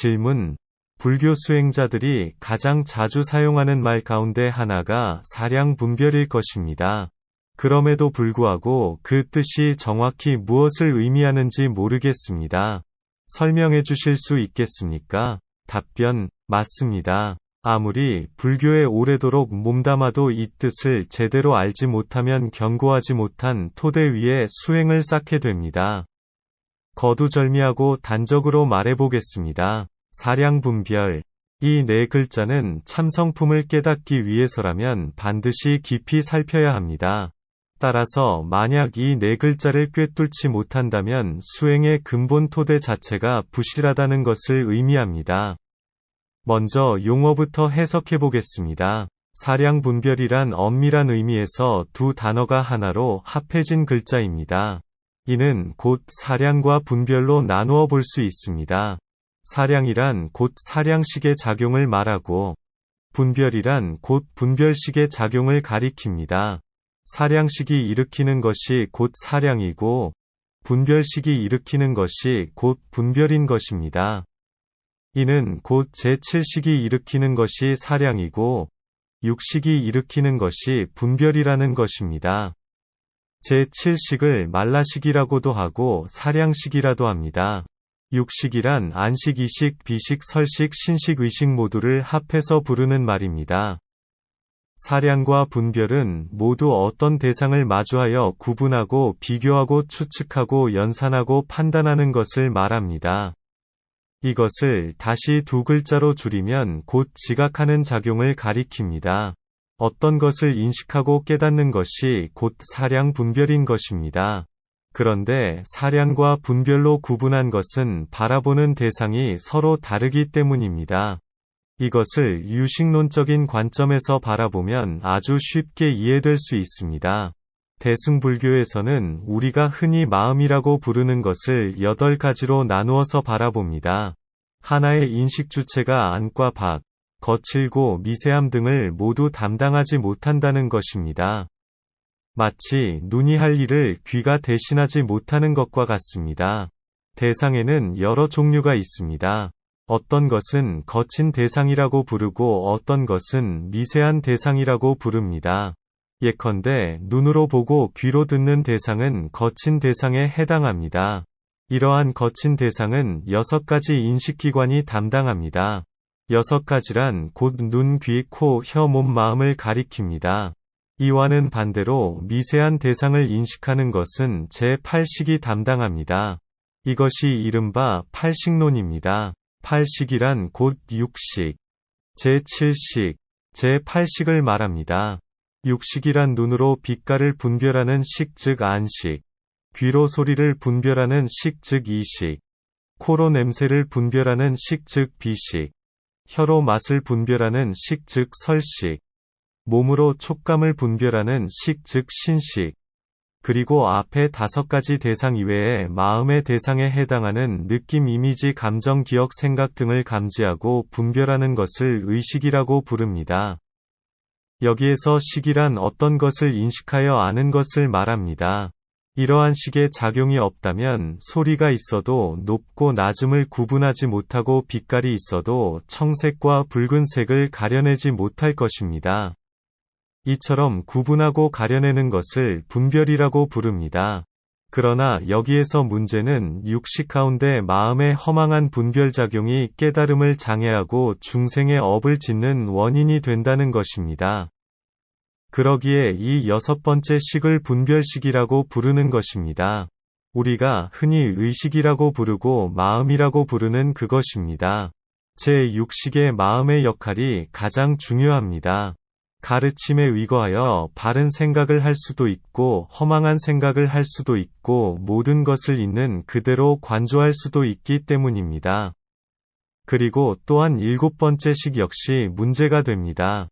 질문. 불교 수행자들이 가장 자주 사용하는 말 가운데 하나가 사량분별일 것입니다. 그럼에도 불구하고 그 뜻이 정확히 무엇을 의미하는지 모르겠습니다. 설명해 주실 수 있겠습니까? 답변. 맞습니다. 아무리 불교에 오래도록 몸담아도 이 뜻을 제대로 알지 못하면 견고하지 못한 토대 위에 수행을 쌓게 됩니다. 거두절미하고 단적으로 말해보겠습니다. 사량분별. 이 네 글자는 참성품을 깨닫기 위해서라면 반드시 깊이 살펴야 합니다. 따라서 만약 이 네 글자를 꿰뚫지 못한다면 수행의 근본 토대 자체가 부실하다는 것을 의미합니다. 먼저 용어부터 해석해 보겠습니다. 사량분별이란 엄밀한 의미에서 두 단어가 하나로 합해진 글자입니다. 이는 곧 사량과 분별로 나누어 볼 수 있습니다. 사량이란 곧 사량식의 작용을 말하고, 분별이란 곧 분별식의 작용을 가리킵니다. 사량식이 일으키는 것이 곧 사량이고, 분별식이 일으키는 것이 곧 분별인 것입니다. 이는 곧 제7식이 일으키는 것이 사량이고, 육식이 일으키는 것이 분별이라는 것입니다. 제7식을 말라식이라고도 하고 사량식이라도 합니다. 육식이란 안식, 이식, 비식, 설식, 신식, 의식 모두를 합해서 부르는 말입니다. 사량과 분별은 모두 어떤 대상을 마주하여 구분하고 비교하고 추측하고 연산하고 판단하는 것을 말합니다. 이것을 다시 두 글자로 줄이면 곧 지각하는 작용을 가리킵니다. 어떤 것을 인식하고 깨닫는 것이 곧 사량 분별인 것입니다. 그런데 사량과 분별로 구분한 것은 바라보는 대상이 서로 다르기 때문입니다. 이것을 유식론적인 관점에서 바라보면 아주 쉽게 이해될 수 있습니다. 대승불교에서는 우리가 흔히 마음이라고 부르는 것을 8가지로 나누어서 바라봅니다. 하나의 인식 주체가 안과 밖, 거칠고 미세함 등을 모두 담당하지 못한다는 것입니다. 마치 눈이 할 일을 귀가 대신하지 못하는 것과 같습니다. 대상에는 여러 종류가 있습니다. 어떤 것은 거친 대상이라고 부르고 어떤 것은 미세한 대상이라고 부릅니다. 예컨대 눈으로 보고 귀로 듣는 대상은 거친 대상에 해당합니다. 이러한 거친 대상은 6가지 인식기관이 담당합니다. 6가지란 곧 눈, 귀, 코, 혀, 몸, 마음을 가리킵니다. 이와는 반대로 미세한 대상을 인식하는 것은 제8식이 담당합니다. 이것이 이른바 팔식론입니다. 팔식이란 곧 육식, 제7식, 제8식을 말합니다. 육식이란 눈으로 빛깔을 분별하는 식 즉 안식, 귀로 소리를 분별하는 식 즉 이식, 코로 냄새를 분별하는 식 즉 비식, 혀로 맛을 분별하는 식 즉 설식, 몸으로 촉감을 분별하는 식 즉 신식, 그리고 앞에 5가지 대상 이외에 마음의 대상에 해당하는 느낌, 이미지, 감정, 기억, 생각 등을 감지하고 분별하는 것을 의식이라고 부릅니다. 여기에서 식이란 어떤 것을 인식하여 아는 것을 말합니다. 이러한 식의 작용이 없다면 소리가 있어도 높고 낮음을 구분하지 못하고 빛깔이 있어도 청색과 붉은색을 가려내지 못할 것입니다. 이처럼 구분하고 가려내는 것을 분별이라고 부릅니다. 그러나 여기에서 문제는 육식 가운데 마음의 허망한 분별작용이 깨달음을 장애하고 중생의 업을 짓는 원인이 된다는 것입니다. 그러기에 이 6번째 식을 분별식이라고 부르는 것입니다. 우리가 흔히 의식이라고 부르고 마음이라고 부르는 그것입니다. 제6식의 마음의 역할이 가장 중요합니다. 가르침에 의거하여 바른 생각을 할 수도 있고 허망한 생각을 할 수도 있고 모든 것을 있는 그대로 관조할 수도 있기 때문입니다. 그리고 또한 7번째 식 역시 문제가 됩니다.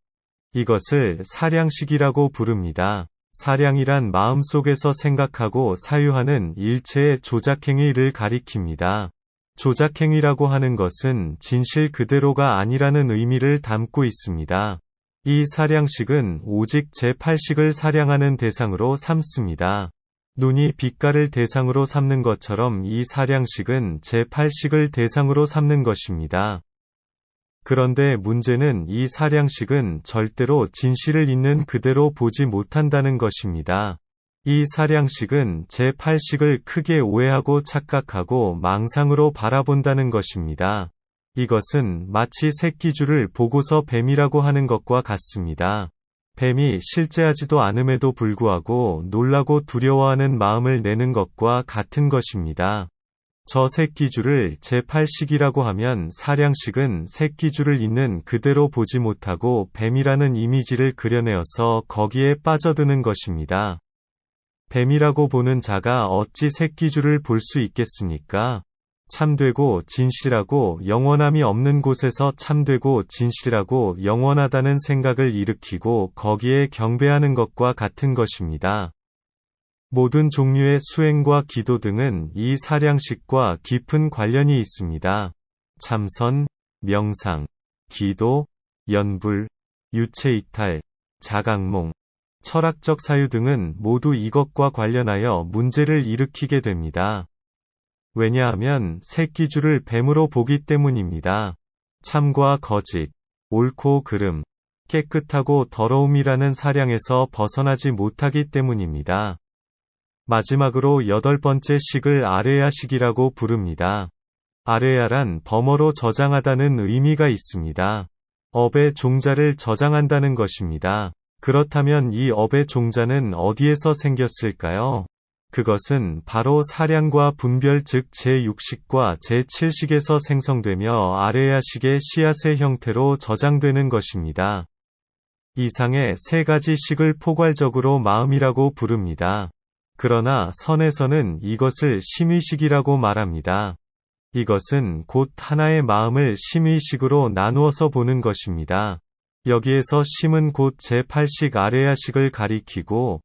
이것을 사량식이라고 부릅니다. 사량이란 마음속에서 생각하고 사유하는 일체의 조작행위를 가리킵니다. 조작행위라고 하는 것은 진실 그대로가 아니라는 의미를 담고 있습니다. 이 사량식은 오직 제8식을 사량하는 대상으로 삼습니다. 눈이 빛깔을 대상으로 삼는 것처럼 이 사량식은 제8식을 대상으로 삼는 것입니다. 그런데 문제는 이 사량식은 절대로 진실을 있는 그대로 보지 못한다는 것입니다. 이 사량식은 제8식을 크게 오해하고 착각하고 망상으로 바라본다는 것입니다. 이것은 마치 새끼줄을 보고서 뱀이라고 하는 것과 같습니다. 뱀이 실제하지도 않음에도 불구하고 놀라고 두려워하는 마음을 내는 것과 같은 것입니다. 저 새끼줄을 제8식이라고 하면 사량식은 새끼줄을 있는 그대로 보지 못하고 뱀이라는 이미지를 그려내어서 거기에 빠져드는 것입니다. 뱀이라고 보는 자가 어찌 새끼줄을 볼 수 있겠습니까? 참되고 진실하고 영원함이 없는 곳에서 참되고 진실하고 영원하다는 생각을 일으키고 거기에 경배하는 것과 같은 것입니다. 모든 종류의 수행과 기도 등은 이 사량식과 깊은 관련이 있습니다. 참선, 명상, 기도, 연불, 유체이탈, 자각몽, 철학적 사유 등은 모두 이것과 관련하여 문제를 일으키게 됩니다. 왜냐하면 새끼줄을 뱀으로 보기 때문입니다. 참과 거짓, 옳고 그름, 깨끗하고 더러움이라는 사량에서 벗어나지 못하기 때문입니다. 마지막으로 8번째 식을 아레야식이라고 부릅니다. 아레야란 범어로 저장하다는 의미가 있습니다. 업의 종자를 저장한다는 것입니다. 그렇다면 이 업의 종자는 어디에서 생겼을까요? 그것은 바로 사량과 분별 즉 제6식과 제7식에서 생성되며 아레야식의 씨앗의 형태로 저장되는 것입니다. 이상의 세 가지 식을 포괄적으로 마음이라고 부릅니다. 그러나 선에서는 이것을 심의식이라고 말합니다. 이것은 곧 하나의 마음을 심의식으로 나누어서 보는 것입니다. 여기에서 심은 곧 제8식 아레야식을 가리키고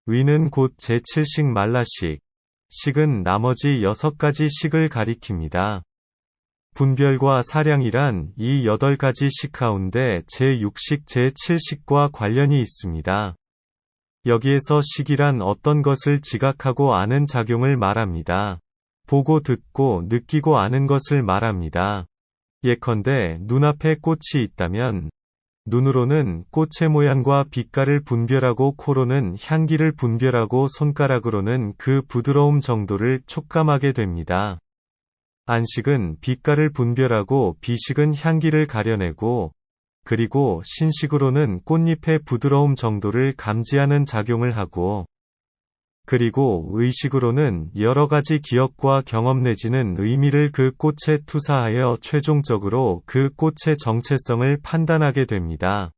위는 곧 제7식 말라식, 식은 나머지 6가지 식을 가리킵니다. 분별과 사량이란 이 8가지 식 가운데 제6식 제7식과 관련이 있습니다. 여기에서 식이란 어떤 것을 지각하고 아는 작용을 말합니다. 보고 듣고 느끼고 아는 것을 말합니다. 예컨대 눈앞에 꽃이 있다면 눈으로는 꽃의 모양과 빛깔을 분별하고 코로는 향기를 분별하고 손가락으로는 그 부드러움 정도를 촉감하게 됩니다. 안식은 빛깔을 분별하고 비식은 향기를 가려내고 그리고 신식으로는 꽃잎의 부드러움 정도를 감지하는 작용을 하고 그리고 의식으로는 여러 가지 기억과 경험 내지는 의미를 그 꽃에 투사하여 최종적으로 그 꽃의 정체성을 판단하게 됩니다.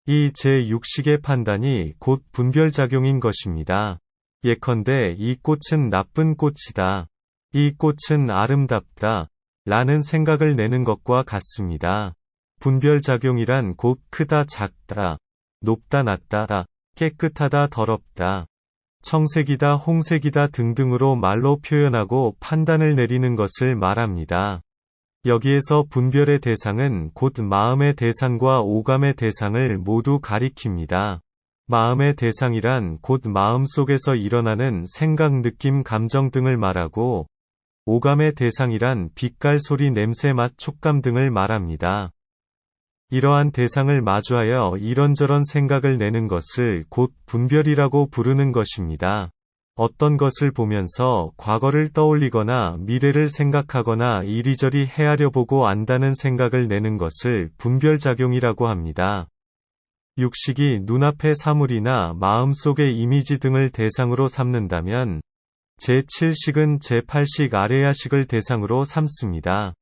이 제6식의 판단이 곧 분별작용인 것입니다. 예컨대 이 꽃은 나쁜 꽃이다. 이 꽃은 아름답다. 라는 생각을 내는 것과 같습니다. 분별작용이란 곧 크다 작다, 높다 낮다, 깨끗하다 더럽다, 청색이다 홍색이다 등등으로 말로 표현하고 판단을 내리는 것을 말합니다. 여기에서 분별의 대상은 곧 마음의 대상과 오감의 대상을 모두 가리킵니다. 마음의 대상이란 곧 마음 속에서 일어나는 생각, 느낌, 감정 등을 말하고 오감의 대상이란 빛깔, 소리, 냄새, 맛, 촉감 등을 말합니다. 이러한 대상을 마주하여 이런저런 생각을 내는 것을 곧 분별이라고 부르는 것입니다. 어떤 것을 보면서 과거를 떠올리거나 미래를 생각하거나 이리저리 헤아려 보고 안다는 생각을 내는 것을 분별작용이라고 합니다. 육식이 눈앞의 사물이나 마음속의 이미지 등을 대상으로 삼는다면 제7식은 제8식 아레야식을 대상으로 삼습니다.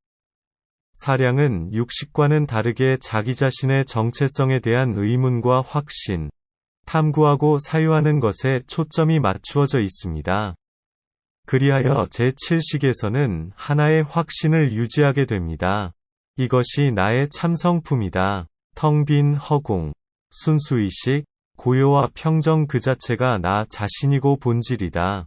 사량은 육식과는 다르게 자기 자신의 정체성에 대한 의문과 확신, 탐구하고 사유하는 것에 초점이 맞추어져 있습니다. 그리하여 제7식에서는 하나의 확신을 유지하게 됩니다. 이것이 나의 참성품이다. 텅 빈 허공, 순수의식, 고요와 평정 그 자체가 나 자신이고 본질이다.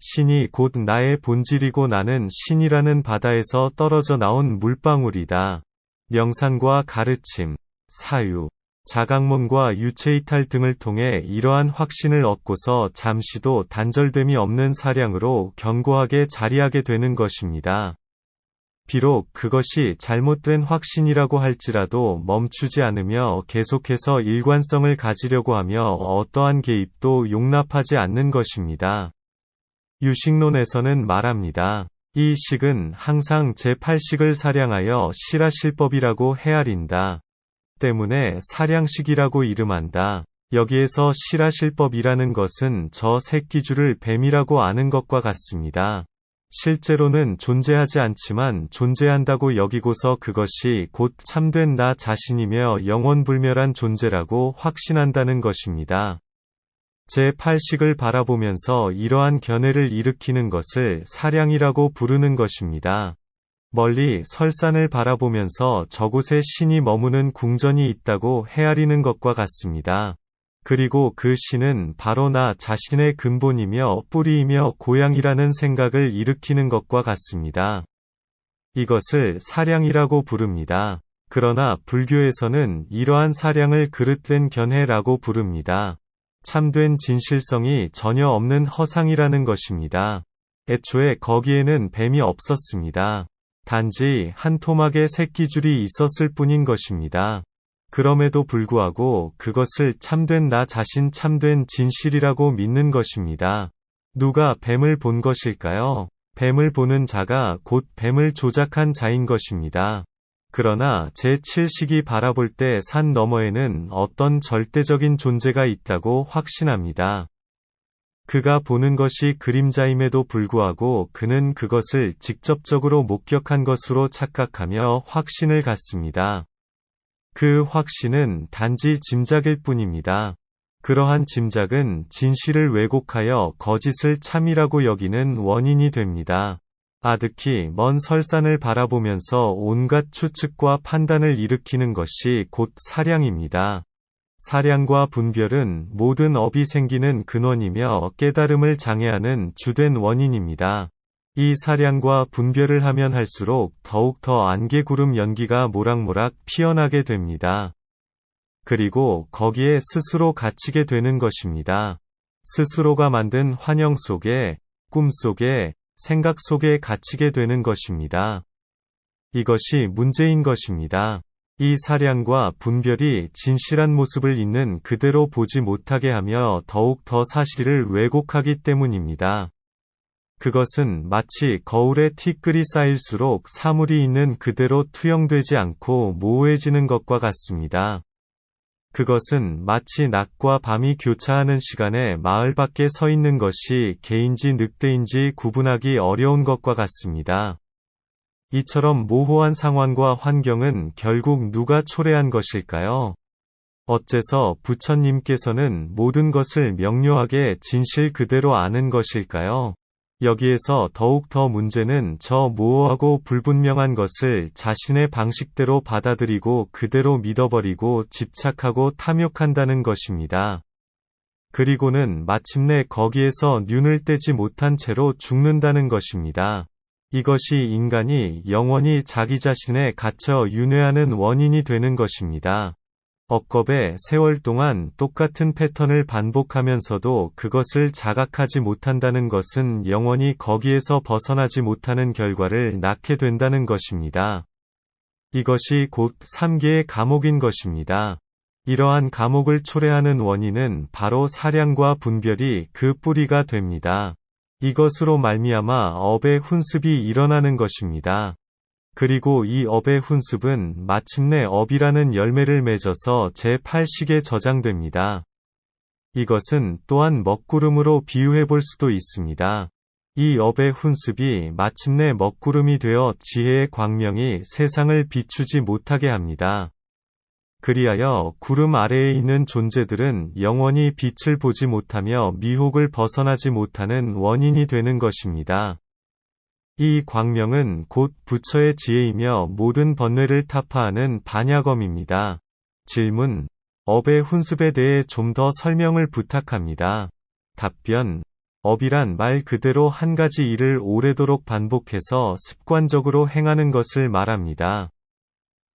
신이 곧 나의 본질이고 나는 신이라는 바다에서 떨어져 나온 물방울이다. 명상과 가르침, 사유, 자각몽과 유체이탈 등을 통해 이러한 확신을 얻고서 잠시도 단절됨이 없는 사량으로 견고하게 자리하게 되는 것입니다. 비록 그것이 잘못된 확신이라고 할지라도 멈추지 않으며 계속해서 일관성을 가지려고 하며 어떠한 개입도 용납하지 않는 것입니다. 유식론에서는 말합니다. 이 식은 항상 제8식을 사량하여 실하실법이라고 헤아린다. 때문에 사량식이라고 이름한다. 여기에서 실하실법이라는 것은 저 새끼줄을 뱀이라고 아는 것과 같습니다. 실제로는 존재하지 않지만 존재한다고 여기고서 그것이 곧 참된 나 자신이며 영원불멸한 존재라고 확신한다는 것입니다. 제8식을 바라보면서 이러한 견해를 일으키는 것을 사량이라고 부르는 것입니다. 멀리 설산을 바라보면서 저곳에 신이 머무는 궁전이 있다고 헤아리는 것과 같습니다. 그리고 그 신은 바로 나 자신의 근본이며 뿌리이며 고향이라는 생각을 일으키는 것과 같습니다. 이것을 사량이라고 부릅니다. 그러나 불교에서는 이러한 사량을 그릇된 견해라고 부릅니다. 참된 진실성이 전혀 없는 허상이라는 것입니다. 애초에 거기에는 뱀이 없었습니다. 단지 한 토막의 새끼줄이 있었을 뿐인 것입니다. 그럼에도 불구하고 그것을 참된 나 자신 참된 진실이라고 믿는 것입니다. 누가 뱀을 본 것일까요? 뱀을 보는 자가 곧 뱀을 조작한 자인 것입니다. 그러나 제7식이 바라볼 때 산 너머에는 어떤 절대적인 존재가 있다고 확신합니다. 그가 보는 것이 그림자임에도 불구하고 그는 그것을 직접적으로 목격한 것으로 착각하며 확신을 갖습니다. 그 확신은 단지 짐작일 뿐입니다. 그러한 짐작은 진실을 왜곡하여 거짓을 참이라고 여기는 원인이 됩니다. 아득히 먼 설산을 바라보면서 온갖 추측과 판단을 일으키는 것이 곧 사량입니다. 사량과 분별은 모든 업이 생기는 근원이며 깨달음을 장애하는 주된 원인입니다. 이 사량과 분별을 하면 할수록 더욱 더 안개구름 연기가 모락모락 피어나게 됩니다. 그리고 거기에 스스로 갇히게 되는 것입니다. 스스로가 만든 환영 속에, 꿈 속에, 생각 속에 갇히게 되는 것입니다. 이것이 문제인 것입니다. 이 사량과 분별이 진실한 모습을 있는 그대로 보지 못하게 하며 더욱 더 사실을 왜곡하기 때문입니다. 그것은 마치 거울에 티끌이 쌓일수록 사물이 있는 그대로 투영되지 않고 모호해지는 것과 같습니다. 그것은 마치 낮과 밤이 교차하는 시간에 마을 밖에 서 있는 것이 개인지 늑대인지 구분하기 어려운 것과 같습니다. 이처럼 모호한 상황과 환경은 결국 누가 초래한 것일까요? 어째서 부처님께서는 모든 것을 명료하게 진실 그대로 아는 것일까요? 여기에서 더욱 더 문제는 저 모호하고 불분명한 것을 자신의 방식대로 받아들이고 그대로 믿어버리고 집착하고 탐욕한다는 것입니다. 그리고는 마침내 거기에서 눈을 떼지 못한 채로 죽는다는 것입니다. 이것이 인간이 영원히 자기 자신에 갇혀 윤회하는 원인이 되는 것입니다. 억겁의 세월 동안 똑같은 패턴을 반복하면서도 그것을 자각하지 못한다는 것은 영원히 거기에서 벗어나지 못하는 결과를 낳게 된다는 것입니다. 이것이 곧 3계의 감옥인 것입니다. 이러한 감옥을 초래하는 원인은 바로 사량과 분별이 그 뿌리가 됩니다. 이것으로 말미암아 업의 훈습이 일어나는 것입니다. 그리고 이 업의 훈습은 마침내 업이라는 열매를 맺어서 제8식에 저장됩니다. 이것은 또한 먹구름으로 비유해 볼 수도 있습니다. 이 업의 훈습이 마침내 먹구름이 되어 지혜의 광명이 세상을 비추지 못하게 합니다. 그리하여 구름 아래에 있는 존재들은 영원히 빛을 보지 못하며 미혹을 벗어나지 못하는 원인이 되는 것입니다. 이 광명은 곧 부처의 지혜이며 모든 번뇌를 타파하는 반야검입니다. 질문: 업의 훈습에 대해 좀 더 설명을 부탁합니다. 답변: 업이란 말 그대로 한 가지 일을 오래도록 반복해서 습관적으로 행하는 것을 말합니다.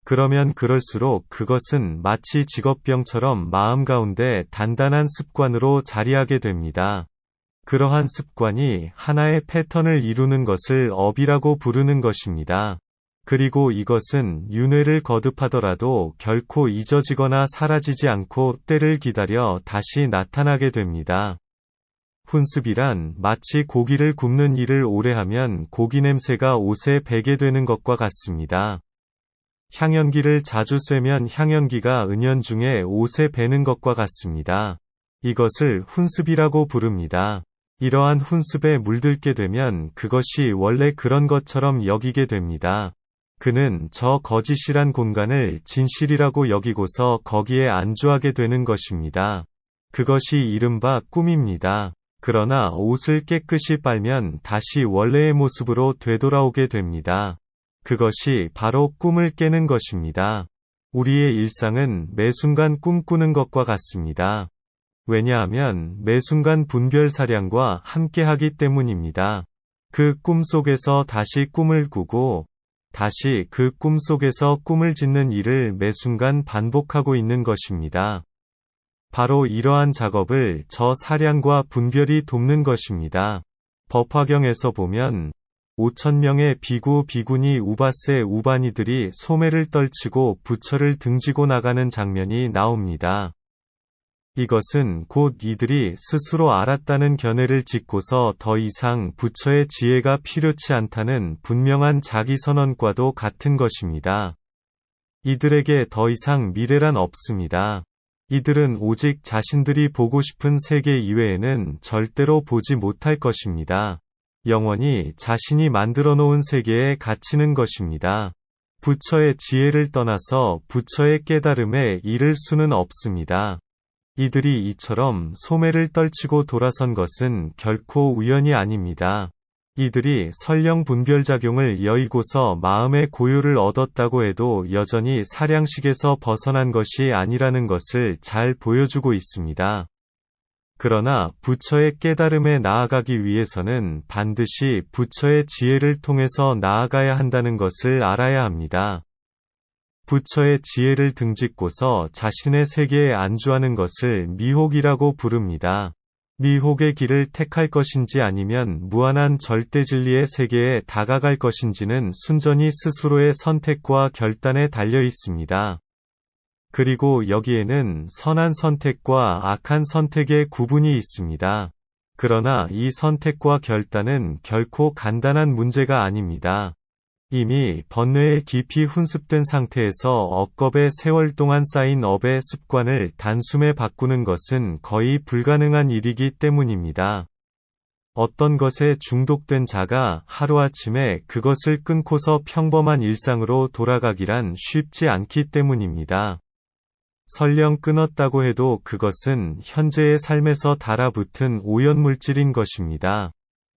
그러면 그럴수록 그것은 마치 직업병처럼 마음 가운데 단단한 습관으로 자리하게 됩니다. 그러한 습관이 하나의 패턴을 이루는 것을 업이라고 부르는 것입니다. 그리고 이것은 윤회를 거듭하더라도 결코 잊어지거나 사라지지 않고 때를 기다려 다시 나타나게 됩니다. 훈습이란 마치 고기를 굽는 일을 오래 하면 고기 냄새가 옷에 배게 되는 것과 같습니다. 향연기를 자주 쐬면 향연기가 은연중에 옷에 배는 것과 같습니다. 이것을 훈습이라고 부릅니다. 이러한 훈습에 물들게 되면 그것이 원래 그런 것처럼 여기게 됩니다. 그는 저 거짓이란 공간을 진실이라고 여기고서 거기에 안주하게 되는 것입니다. 그것이 이른바 꿈입니다. 그러나 옷을 깨끗이 빨면 다시 원래의 모습으로 되돌아오게 됩니다. 그것이 바로 꿈을 깨는 것입니다. 우리의 일상은 매 순간 꿈꾸는 것과 같습니다. 왜냐하면 매 순간 분별사량과 함께하기 때문입니다. 그 꿈 속에서 다시 꿈을 꾸고 다시 그 꿈 속에서 꿈을 짓는 일을 매 순간 반복하고 있는 것입니다. 바로 이러한 작업을 저 사량과 분별이 돕는 것입니다. 법화경에서 보면 5,000명의 비구 비구니 우바세 우바니들이 소매를 떨치고 부처를 등지고 나가는 장면이 나옵니다. 이것은 곧 이들이 스스로 알았다는 견해를 짓고서 더 이상 부처의 지혜가 필요치 않다는 분명한 자기선언과도 같은 것입니다. 이들에게 더 이상 미래란 없습니다. 이들은 오직 자신들이 보고 싶은 세계 이외에는 절대로 보지 못할 것입니다. 영원히 자신이 만들어 놓은 세계에 갇히는 것입니다. 부처의 지혜를 떠나서 부처의 깨달음에 이를 수는 없습니다. 이들이 이처럼 소매를 떨치고 돌아선 것은 결코 우연이 아닙니다. 이들이 설령 분별작용을 여의고서 마음의 고요를 얻었다고 해도 여전히 사량식에서 벗어난 것이 아니라는 것을 잘 보여주고 있습니다. 그러나 부처의 깨달음에 나아가기 위해서는 반드시 부처의 지혜를 통해서 나아가야 한다는 것을 알아야 합니다. 부처의 지혜를 등짓고서 자신의 세계에 안주하는 것을 미혹이라고 부릅니다. 미혹의 길을 택할 것인지 아니면 무한한 절대진리의 세계에 다가갈 것인지는 순전히 스스로의 선택과 결단에 달려 있습니다. 그리고 여기에는 선한 선택과 악한 선택의 구분이 있습니다. 그러나 이 선택과 결단은 결코 간단한 문제가 아닙니다. 이미 번뇌에 깊이 훈습된 상태에서 억겁의 세월 동안 쌓인 업의 습관을 단숨에 바꾸는 것은 거의 불가능한 일이기 때문입니다. 어떤 것에 중독된 자가 하루아침에 그것을 끊고서 평범한 일상으로 돌아가기란 쉽지 않기 때문입니다. 설령 끊었다고 해도 그것은 현재의 삶에서 달아붙은 오염물질인 것입니다.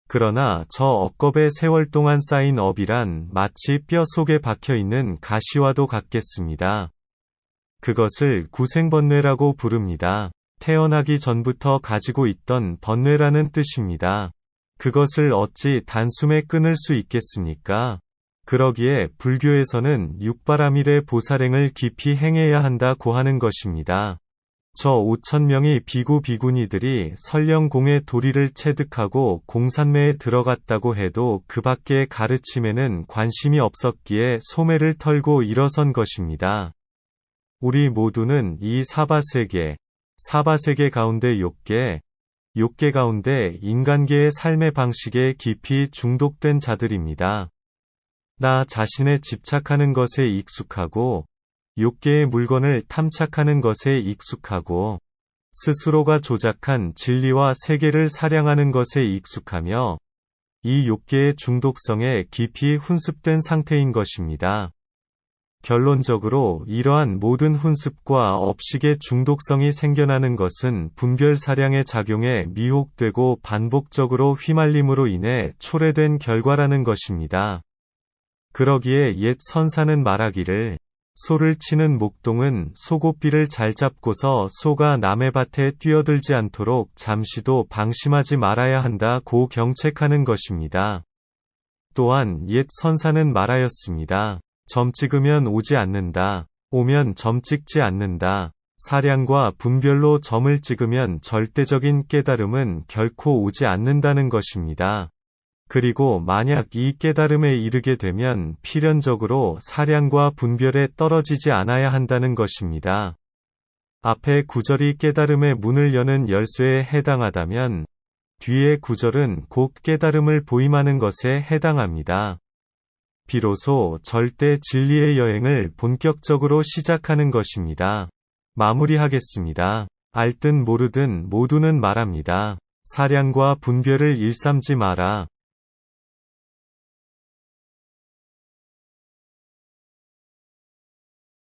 그러나 저 억겁의 세월 동안 쌓인 업이란 마치 뼈 속에 박혀있는 가시와도 같겠습니다. 그것을 구생번뇌라고 부릅니다. 태어나기 전부터 가지고 있던 번뇌라는 뜻입니다. 그것을 어찌 단숨에 끊을 수 있겠습니까? 그러기에 불교에서는 육바라밀의 보살행을 깊이 행해야 한다고 하는 것입니다. 저 5,000명의 비구 비구니들이 설령 공의 도리를 체득하고 공산매에 들어갔다고 해도 그 밖의 가르침에는 관심이 없었기에 소매를 털고 일어선 것입니다. 우리 모두는 이 사바세계 가운데 욕계 가운데 인간계의 삶의 방식에 깊이 중독된 자들입니다. 나 자신에 집착하는 것에 익숙하고 욕계의 물건을 탐착하는 것에 익숙하고 스스로가 조작한 진리와 세계를 사량하는 것에 익숙하며 이 욕계의 중독성에 깊이 훈습된 상태인 것입니다. 결론적으로 이러한 모든 훈습과 업식의 중독성이 생겨나는 것은 분별사량의 작용에 미혹되고 반복적으로 휘말림으로 인해 초래된 결과라는 것입니다. 그러기에 옛 선사는 말하기를 소를 치는 목동은 소고삐를 잘 잡고서 소가 남의 밭에 뛰어들지 않도록 잠시도 방심하지 말아야 한다고 경책하는 것입니다. 또한 옛 선사는 말하였습니다. 점 찍으면 오지 않는다. 오면 점 찍지 않는다. 사량과 분별로 점을 찍으면 절대적인 깨달음은 결코 오지 않는다는 것입니다. 그리고 만약 이 깨달음에 이르게 되면 필연적으로 사량과 분별에 떨어지지 않아야 한다는 것입니다. 앞의 구절이 깨달음의 문을 여는 열쇠에 해당하다면 뒤의 구절은 곧 깨달음을 보임하는 것에 해당합니다. 비로소 절대 진리의 여행을 본격적으로 시작하는 것입니다. 마무리하겠습니다. 알든 모르든 모두는 말합니다. 사량과 분별을 일삼지 마라.